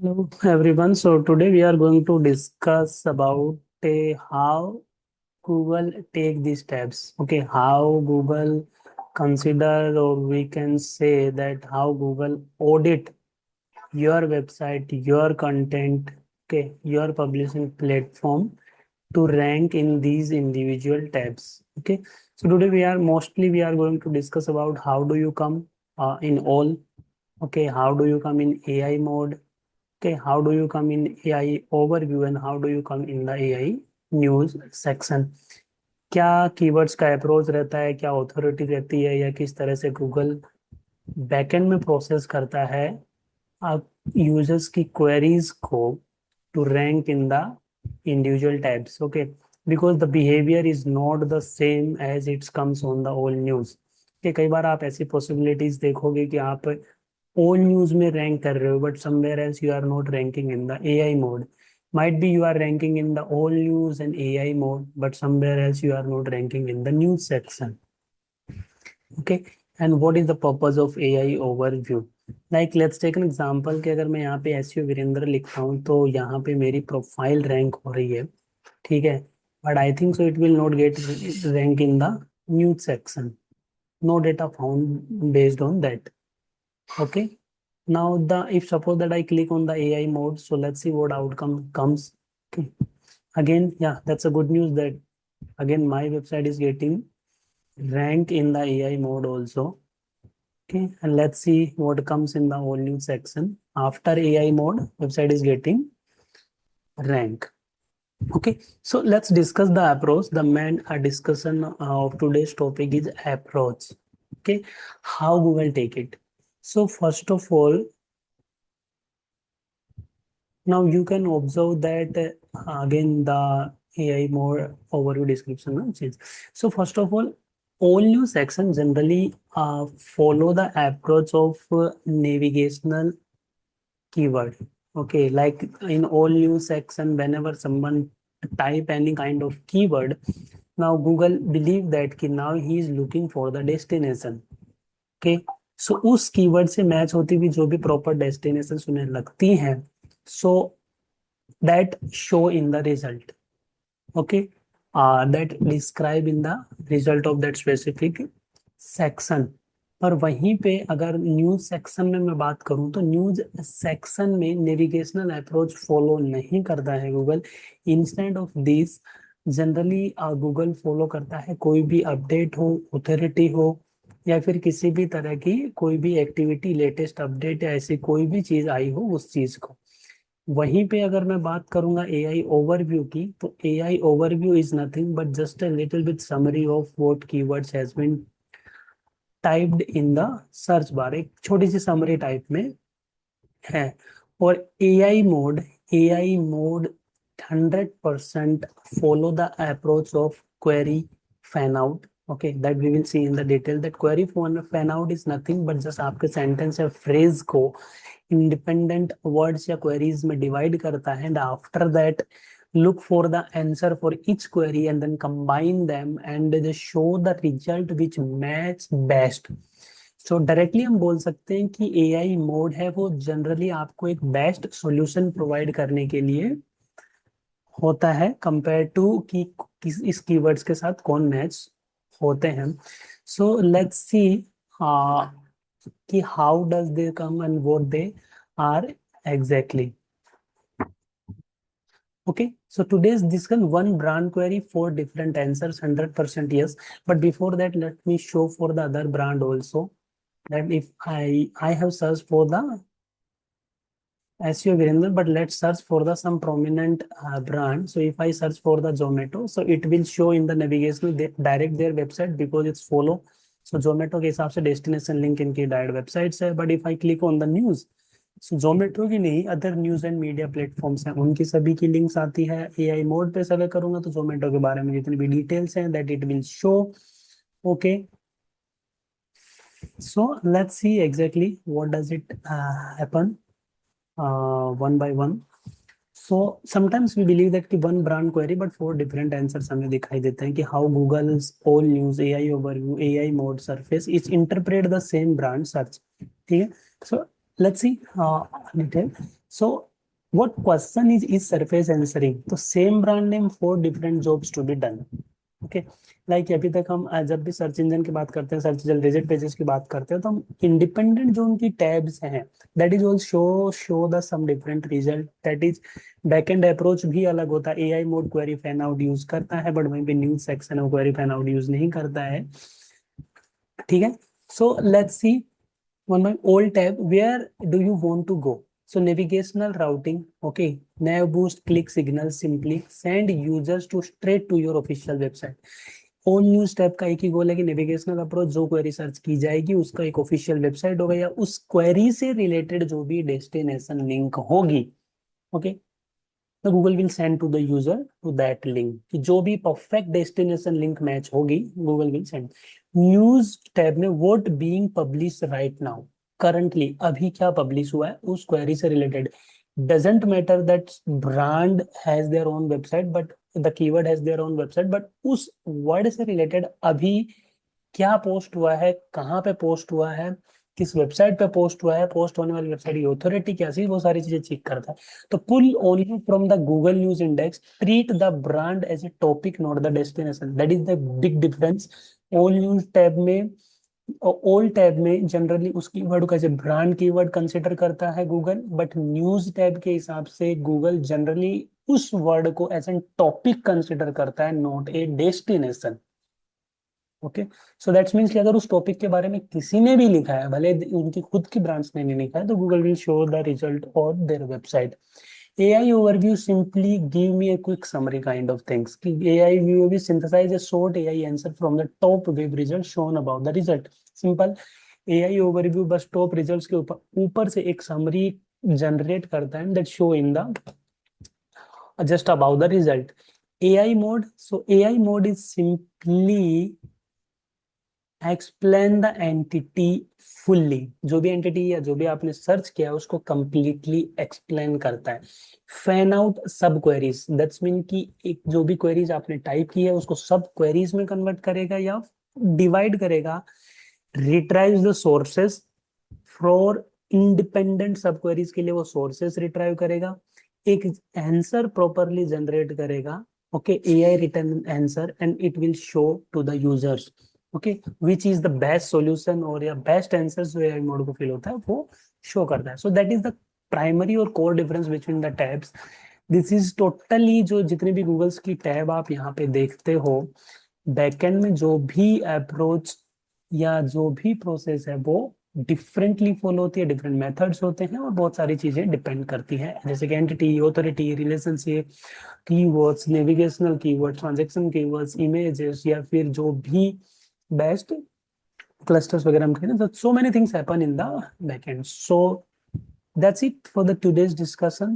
Hello everyone. So today we are going to discuss about how Google take these steps. Okay, how Google consider, or we can say that how Google audit your website, your content, okay, your publishing platform to rank in these individual tabs. Okay, so today we are going to discuss about how do you come in all. Okay, how do you come in AI mode? Okay, how do you come in AI overview and how do you come in the AI news section? क्या keywords का approach रहता है, क्या authority रहती है, या किस तरह से गूगल बैकएंड में प्रोसेस करता है आप यूजर्स की क्वेरीज को to rank in the individual tabs. Okay, because the behaviour is not the same as it's comes on the old news. कि कई बार आप ऐसी पॉसिबिलिटीज देखोगे कि आप all news में rank कर रहे हो but somewhere else you are not ranking in the AI mode. Might be you are ranking in the all news and AI mode but somewhere else you are not ranking in the news section. Okay, and what is the purpose of AI overview? Like let's take an example कि अगर मैं यहाँ पे SEO Virendra लिखता हूँ तो यहाँ पे मेरी प्रोफाइल रैंक हो रही है. ठीक है, but I think so it will not get rank in the news section. No data found based on that. Okay. Now the if suppose that I click on the AI mode, so let's see what outcome comes. Okay. Again, yeah, that's a good news that again my website is getting rank in the AI mode also. Okay, and let's see what comes in the all news section. After AI mode, website is getting rank. Okay, so let's discuss the approach. The main discussion of today's topic is approach. Okay, how Google take it. So first of all, now you can observe that again the AI more overview description will change. So first of all new section generally follow the approach of navigational keyword. Okay, like in all new section, whenever someone type any kind of keyword, now Google believe that कि now he is looking for the destination. Okay, so उस keyword से match होती हुई जो भी proper destination उन्हें लगती हैं, so that show in the result. Okay, that describe in the result of that specific section. पर वहीं पे अगर न्यूज सेक्शन में मैं बात करूं तो न्यूज सेक्शन में नेविगेशनल अप्रोच फॉलो नहीं करता है Google. Instant of this generally Google follow करता है कोई भी अपडेट हो, अथॉरिटी हो, या फिर किसी भी तरह की कोई भी एक्टिविटी, लेटेस्ट अपडेट या ऐसी कोई भी चीज आई हो उस चीज को. वहीं पे अगर मैं बात करूंगा एआई ओवरव्यू की, तो AI overview is nothing but just a little bit summary of what keywords has been typed in the search bar. एक छोटी सी समरी टाइप में है. और AI mode 100% follow the approach of query fan out. Okay, that we will see in the detail. That query fan out is nothing but just आपके sentence या phrase को independent words या queries में divide करता है, and after that look for the answer for each query and then combine them and they show the result which match best. So directly हम बोल सकते हैं कि एआई मोड है वो जनरली आपको एक बेस्ट सॉल्यूशन प्रोवाइड करने के लिए होता है कंपेयर टू कि इस कीवर्ड्स के साथ कौन मैच होते हैं. सो लेट्स सी कि how does they come and what they are exactly. Okay, so today's discussion one brand query, four different answers, 100% yes. But before that, let me show for the other brand also. That if I have searched for the SEO Virendra, but let's search for the some prominent brand. So if I search for the Zomato, so it will show in the navigation direct their website because it's follow. So Zomato के हिसाब से destination link इनकी direct websites है. But if I click on the news, so Zomato की नहीं, other news and media platforms हैं उनकी सभी की लिंक्स आती है. एआई मोड पे सर्वे करूंगा तो जोमेटो के बारे में जितनी भी डिटेल्स हैं that it will show. Okay, so let's see exactly what does it happen one by one. So sometimes we believe that कि one brand query but four different answers हमें दिखाई देते हैं कि how Google's all news AI overview AI mode surface is interpret the same brand search. ठीक है, so let's see detail. So What question is surface answering? तो same brand name, 4 different jobs to be done. Okay, like अभी तक हम जब भी search engine की बात करते हैं, सर्च रिजल्ट पेजेस की बात करते हैं, तो हम इंडिपेंडेंट जो उनकी टैब्स हैं, that is all show the some different result, that is backend approach भी अलग होता है। AI mode query fan out use करता है, बट वहीं पे न्यूज सेक्शन में क्वेरी फैन आउट यूज नहीं करता है। ठीक है, so let's see on my old tab, where do you want to go? So navigational routing, okay, nav boost, click signal, simply send users to straight to your official website. On news tab का एक ही गोल है कि navigational approach, जो query search की जाएगी उसका एक official website होगा, या उस क्वेरी से रिलेटेड जो भी डेस्टिनेशन लिंक होगी, ओके, तो Google will send to the user to that link, कि जो भी परफेक्ट डेस्टिनेशन लिंक मैच होगी Google will send. News tab में what being publish right now, currently अभी क्या पब्लिश हुआ है उस क्वेरी से related, doesn't matter that brand has their own website but the keyword has their own website, but उस वर्ड से रिलेटेड अभी क्या पोस्ट हुआ है, कहाँ पे पोस्ट हुआ है, किस वेबसाइट पे पोस्ट हुआ है, पोस्ट होने वाली वेबसाइट की ऑथोरिटी क्या सी, वो सारी चीजें चेक करता है। तो pull only from the Google news index, treat the brand as a topic not the destination, that is the big difference. All news tab में, ओल्ड टैब में जनरली उस कीवर्ड को as a brand keyword consider करता है Google, but news tab के हिसाब से Google generally उस वर्ड को एज एन टॉपिक कंसिडर करता है, not a destination. Okay, so that's means कि अगर उस टॉपिक के बारे में किसी ने भी लिखा है, भले उनकी खुद की ब्रांच ने नहीं लिखा है, तो Google will show the result on their website. AI overview simply give me a quick summary kind of things, कि AI view भी synthesize a short AI answer from the top web result shown about the result। Simple, AI overview बस top results के ऊपर ऊपर से एक summary generate करता है, that show in the just about the result। AI mode, so AI mode is simply explain the entity fully, जो भी एंटिटी या जो भी आपने सर्च किया है उसको कंप्लीटली एक्सप्लेन करता है। फैन आउट सब क्वेरीज, दैट्स मीन कि एक जो भी क्वेरीज आपने टाइप की है उसको सब क्वेरीज में कन्वर्ट करेगा या डिवाइड करेगा। Retrieve the sources, for independent sub queries के लिए वो सोर्सेस रिट्राइव करेगा, एक आंसर प्रॉपरली जनरेट करेगा, okay, AI return answer, and it will show to the users, okay, which is the best solution, और या बेस्ट आंसर जो AI mode को फील होता है वो शो करता है। So that is the primary और core difference between the tabs. This is totally, जो जितने भी गूगल्स की टैब आप यहाँ पे देखते हो, बैकएंड में जो भी अप्रोच या जो भी प्रोसेस है वो डिफरेंटली फॉलो होती है, डिफरेंट मेथड्स होते हैं, और बहुत सारी चीजें डिपेंड करती हैं, जैसे कि entity, authority, relationship, keywords, navigational keywords, transaction keywords, images, या फिर जो भी बेस्ट क्लस्टर्स वगैरह हम कहें, so many things happen in the backend। So that's it for the today's discussion।